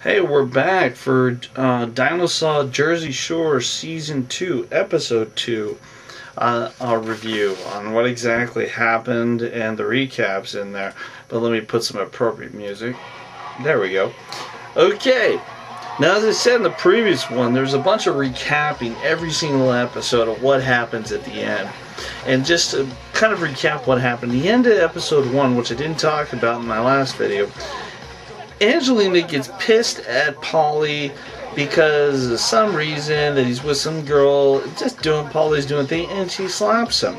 Hey, we're back for Dinosa Jersey Shore Season 2, Episode 2 review on what exactly happened and the recaps in there. But let me put some appropriate music. There we go. Okay, now as I said in the previous one, there's a bunch of recapping every single episode of what happens at the end. And just to kind of recap what happened, the end of Episode 1, which I didn't talk about in my last video, Angelina gets pissed at Polly because of some reason that he's with some girl, Polly's doing thing, and she slaps him.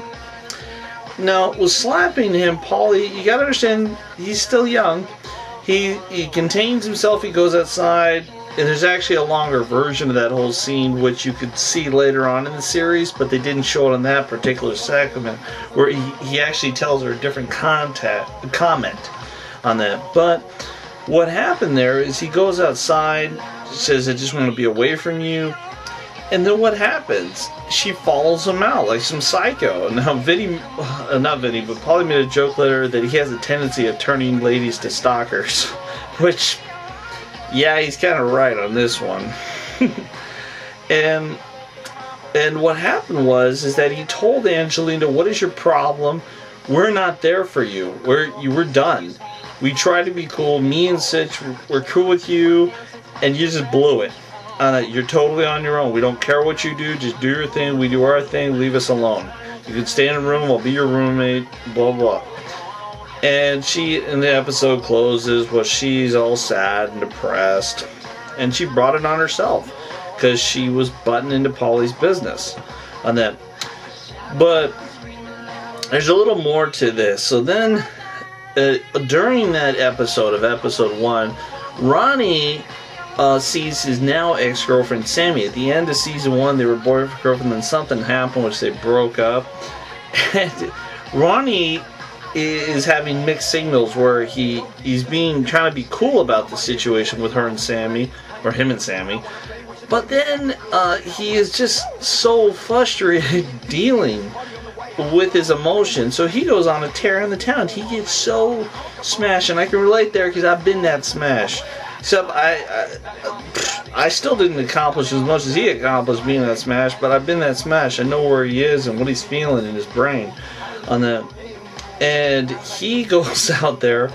Now, with slapping him, Polly, you gotta understand, he's still young. He contains himself, he goes outside, and there's actually a longer version of that whole scene, which you could see later on in the series, but they didn't show it on that particular segment, where he actually tells her a different comment on that. But what happened there is he goes outside, says, I just want to be away from you. And then what happens? She follows him out like some psycho. Now, but Polly made a joke later that he has a tendency of turning ladies to stalkers. Which, yeah, he's kind of right on this one. and what happened is that he told Angelina, what is your problem? We're not there for you. We're done. We tried to be cool. Me and Sitch were cool with you, and you just blew it. You're totally on your own. We don't care what you do. Just do your thing. We do our thing. Leave us alone. You can stay in a room. I'll be your roommate. Blah, blah. And the episode closes, she's all sad and depressed. And she brought it on herself because she was butting into Polly's business on that. But there's a little more to this. So then, during that episode of Episode 1, Ronnie sees his now ex-girlfriend Sammy. At the end of Season 1, they were boyfriend-girlfriend, then something happened which they broke up. And Ronnie is having mixed signals where he's trying to be cool about the situation with her and Sammy, or him and Sammy. But then he is just so frustrated dealing with his emotions, so he goes on a tear in the town. He gets so smashed, and I can relate there because I've been that smashed. Except I still didn't accomplish as much as he accomplished being that smashed, but I've been that smashed. I know where he is and what he's feeling in his brain on that. And he goes out there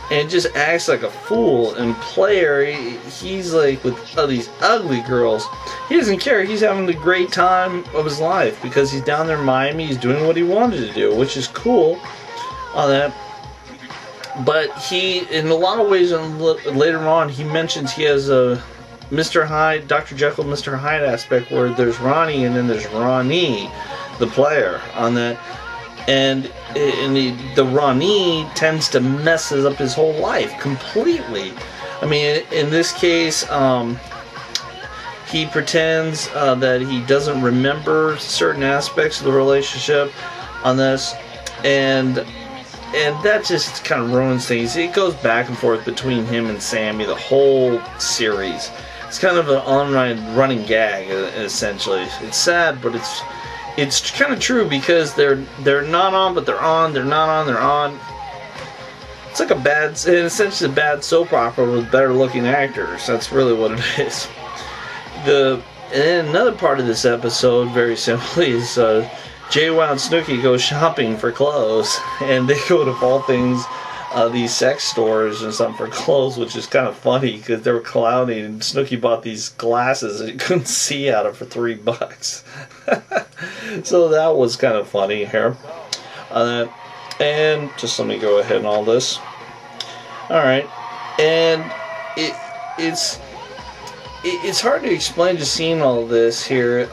and just acts like a fool and player. He's like with these ugly girls. He doesn't care. He's having the great time of his life because he's down there in Miami. He's doing what he wanted to do, which is cool on that. But he, in a lot of ways, later on, he mentions he has a Mr. Hyde, Dr. Jekyll, Mr. Hyde aspect where there's Ronnie and then there's Ronnie, the player, on that. And the Ronnie tends to messes up his whole life completely. I mean, in this case, he pretends that he doesn't remember certain aspects of the relationship on this, and that just kind of ruins things. It goes back and forth between him and Sammy the whole series. It's kind of an running gag, essentially. It's sad, but it's kind of true because they're not on, but they're on. They're not on, they're on. It's like essentially a bad soap opera with better looking actors. That's really what it is. And another part of this episode, very simply, is JWoww and Snooki go shopping for clothes, and they go to all things these sex stores and something for clothes, which is kind of funny because they were clowning, and Snooki bought these glasses that you couldn't see out of for $3. So that was kind of funny here. And just let me go ahead and all this. Alright. And it's hard to explain just seeing all this here,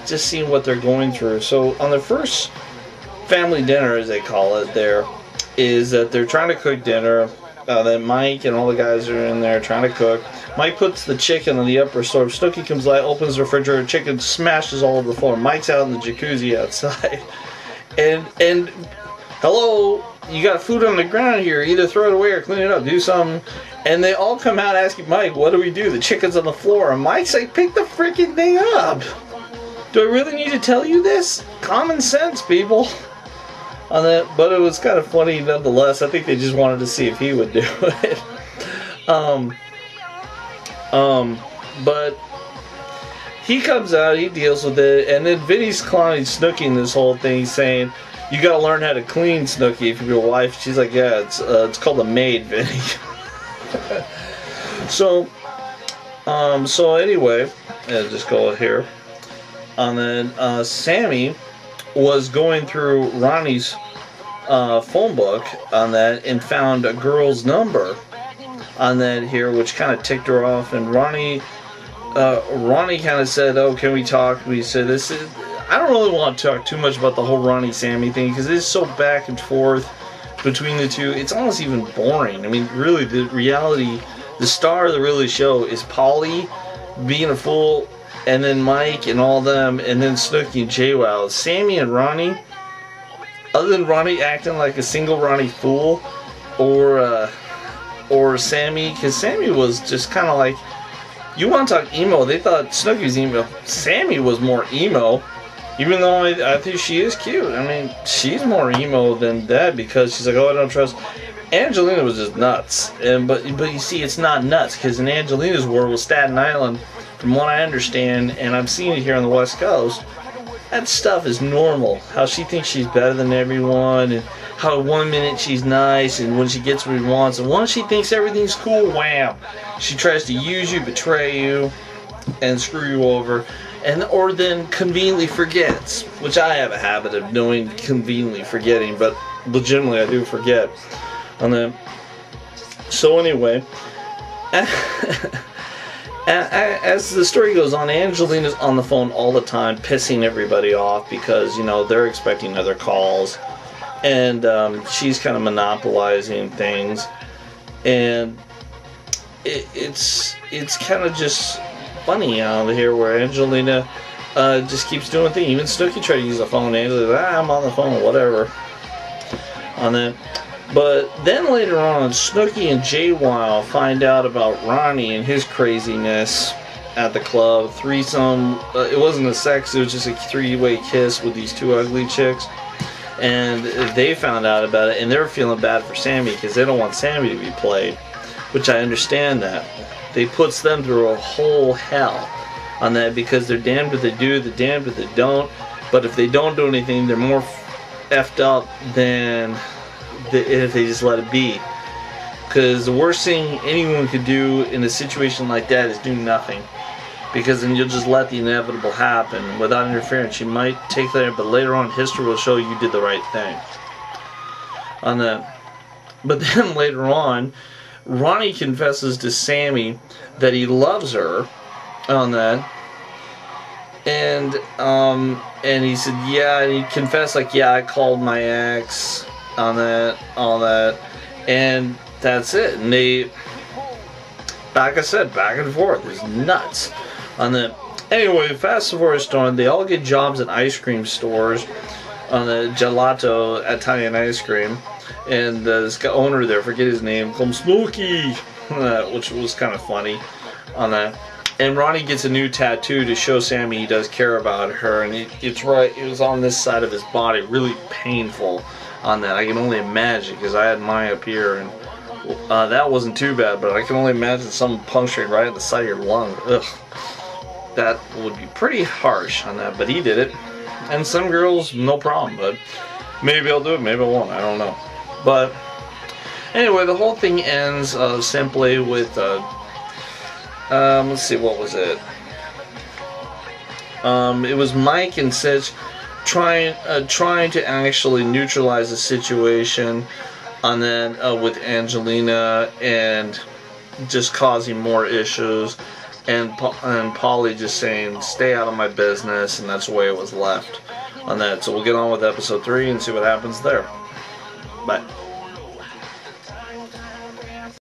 just seeing what they're going through. So on the first family dinner, as they call it there, is that they're trying to cook dinner. Then Mike and all the guys are in there trying to cook. Mike puts the chicken on the upper stove. Snooki comes by, opens the refrigerator, chicken smashes all over the floor. Mike's out in the jacuzzi outside. And hello, you got food on the ground here. Either throw it away or clean it up. Do something. And they all come out asking Mike, what do we do? The chicken's on the floor. And Mike's like, pick the freaking thing up. Do I really need to tell you this? Common sense, people. On that, but it was kind of funny nonetheless. I think they just wanted to see if he would do it. But he comes out, he deals with it, and then Vinny's clowning Snooki in this whole thing, saying, "You gotta learn how to clean, Snooki, if you're your wife." She's like, "Yeah, it's called a maid, Vinny." So anyway, just go here. And then Sammy was going through Ronnie's phone book on that and found a girl's number on that here, which kind of ticked her off. And Ronnie kind of said, "Oh, can we talk?" We said, I don't really want to talk too much about the whole Ronnie Sammy thing because it's so back and forth between the two. It's almost even boring. I mean, really, the reality, the star of the really show is Paulie being a fool, and then Mike and all them, and then Snooki and JWoww. Sammy and Ronnie, other than Ronnie acting like a single Ronnie fool, or Sammy, because Sammy was just kind of like, you want to talk emo, they thought Snooki was emo. Sammy was more emo, even though I think she is cute. I mean, she's more emo than that because she's like, "Oh, I don't trust." Angelina was just nuts, but you see, it's not nuts because in Angelina's world with Staten Island, from what I understand, and I've seen it here on the West Coast, that stuff is normal. How she thinks she's better than everyone, and how 1 minute she's nice, and when she gets what she wants, and once she thinks everything's cool, wham, she tries to use you, betray you, and screw you over, or then conveniently forgets, which I have a habit of doing, conveniently forgetting, but legitimately I do forget. And then, so anyway, as the story goes on, Angelina's on the phone all the time, pissing everybody off because, you know, they're expecting other calls, and she's kind of monopolizing things, and it's kind of just funny out here where Angelina just keeps doing things. Even Snooki tried to use the phone, and Angelina's like, "I'm on the phone," whatever. On that. But then later on, Snooki and JWoww find out about Ronnie and his craziness at the club. Threesome. It wasn't a sex, it was just a three-way kiss with these two ugly chicks. And they found out about it, and they're feeling bad for Sammy because they don't want Sammy to be played. Which I understand that. They puts them through a whole hell on that because they're damned if they do, they're damned if they don't. But if they don't do anything, they're more effed up than if they just let it be. Because the worst thing anyone could do in a situation like that is do nothing. Because then you'll just let the inevitable happen without interference. You might take that, but later on history will show you did the right thing. On that. But then later on, Ronnie confesses to Sammy that he loves her on that. And he said, yeah, and he confessed like, yeah, I called my ex on that, all that, and that's it. And they, like I said, back and forth. It's nuts on that. Anyway, fast forward on, they all get jobs at ice cream stores on the gelato Italian ice cream, and this owner there, forget his name, called him Smokey, which was kind of funny on that. And Ronnie gets a new tattoo to show Sammy he does care about her, and it's right, it was on this side of his body, really painful on that. I can only imagine, because I had mine up here, and that wasn't too bad, but I can only imagine someone puncturing right at the side of your lung. Ugh. That would be pretty harsh on that, but he did it. And some girls, no problem, but maybe I'll do it, maybe I won't, I don't know. But anyway, the whole thing ends simply with, let's see, what was it? It was Mike and Sitch trying to actually neutralize the situation on that with Angelina and just causing more issues, and Paulie just saying, stay out of my business, and that's the way it was left on that. So we'll get on with episode 3 and see what happens there. Bye.